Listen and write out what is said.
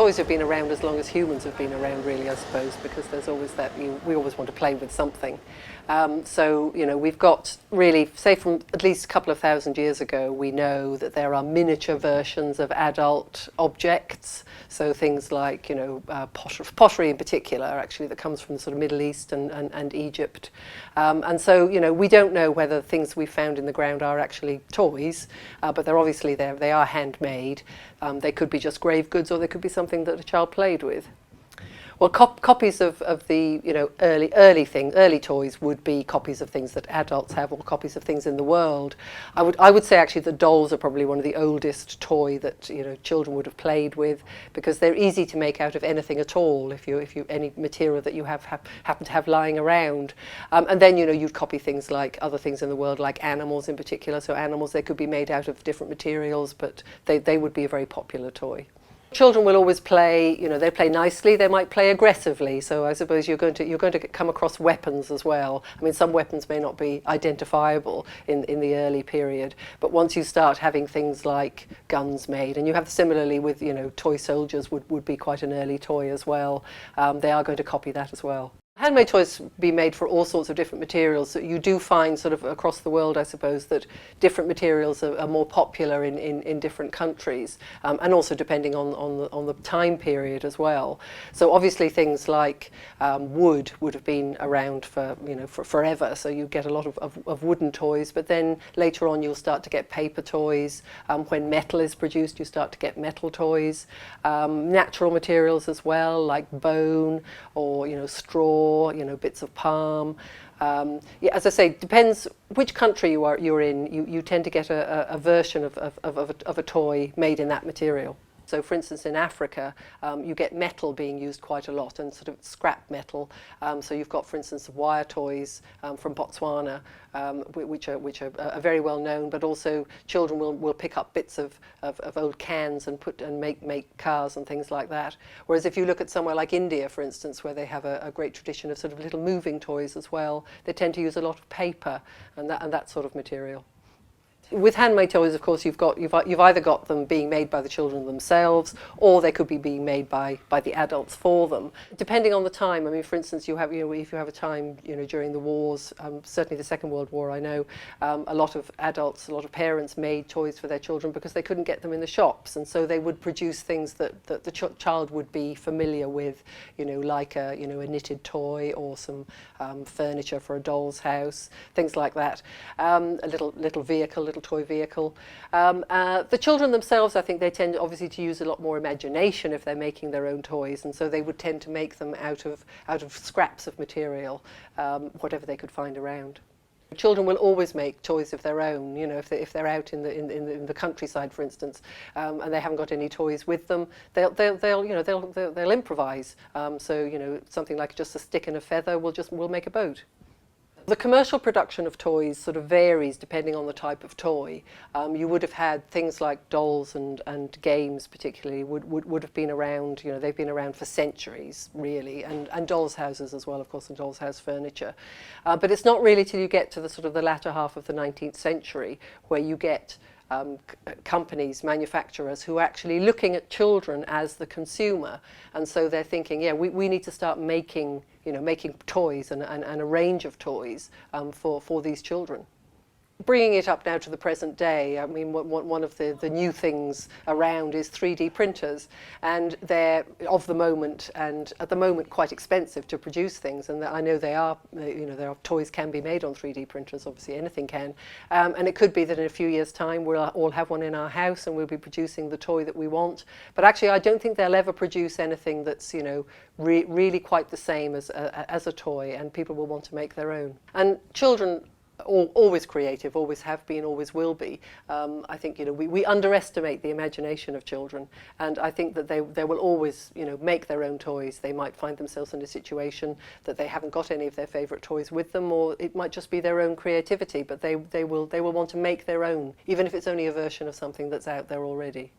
toys have been around as long as humans have been around, really, I suppose, because there's always that, we always want to play with something. So, we've got really, say from at least a couple of thousand years ago, we know that there are miniature versions of adult objects. So things like, pottery in particular, actually, that comes from the sort of Middle East and Egypt. And so, we don't know whether things we found in the ground are actually toys, but they're obviously there. They are handmade. They could be just grave goods, or they could be something that a child played with. Well, copies of the early toys would be copies of things that adults have, or copies of things in the world. I would say actually the dolls are probably one of the oldest toy that children would have played with, because they're easy to make out of anything at all. If you any material that you happen to have lying around, and then you'd copy things like other things in the world, like animals in particular. So animals, they could be made out of different materials, but they would be a very popular toy. Children will always play, they play nicely, they might play aggressively, so I suppose you're going to come across weapons as well. I mean, some weapons may not be identifiable in the early period, but once you start having things like guns made, and you have similarly with, toy soldiers would be quite an early toy as well, they are going to copy that as well. Handmade toys be made for all sorts of different materials. So you do find sort of across the world, I suppose, that different materials are more popular in different countries, and also depending on the time period as well. So obviously things like wood would have been around for forever. So you get a lot of wooden toys, but then later on you'll start to get paper toys. When metal is produced, you start to get metal toys. Natural materials as well, like bone or straw. Bits of palm. As I say, depends which country you're in. You tend to get a version of a toy made in that material. So, for instance, in Africa, you get metal being used quite a lot, and sort of scrap metal. So you've got, for instance, wire toys from Botswana, which are very well known. But also, children will pick up bits of old cans and make cars and things like that. Whereas if you look at somewhere like India, for instance, where they have a great tradition of sort of little moving toys as well, they tend to use a lot of paper and that sort of material. With handmade toys, of course, you've either got them being made by the children themselves, or they could be being made by the adults for them, depending on the time. I mean, for instance, if you have a time during the wars, certainly the Second World War, I know a lot of parents made toys for their children because they couldn't get them in the shops, and so they would produce things that the child would be familiar with, like a knitted toy or some furniture for a doll's house, things like that. A little toy vehicle. The children themselves, I think they tend obviously to use a lot more imagination if they're making their own toys, and so they would tend to make them out of scraps of material, whatever they could find around. Children will always make toys of their own. If they're out in the countryside, for instance, and they haven't got any toys with them, they'll improvise. So something like just a stick and a feather will make a boat. The commercial production of toys sort of varies depending on the type of toy. You would have had things like dolls and games particularly would have been around, they've been around for centuries really, and dolls' houses as well, of course, and dolls' house furniture. But it's not really till you get to the sort of the latter half of the 19th century where you get companies, manufacturers who are actually looking at children as the consumer, and so they're thinking, we need to start making toys and a range of toys for these children. Bringing it up now to the present day, I mean, one of the new things around is 3D printers, and they're of the moment, and at the moment quite expensive to produce things. And I know there are toys can be made on 3D printers. Obviously, anything can, and it could be that in a few years' time we'll all have one in our house, and we'll be producing the toy that we want. But actually, I don't think they'll ever produce anything that's really quite the same as a toy, and people will want to make their own. And children, always creative, always have been, always will be. I think we underestimate the imagination of children, and I think that they will always make their own toys. They might find themselves in a situation that they haven't got any of their favourite toys with them, or it might just be their own creativity, but they will want to make their own, even if it's only a version of something that's out there already.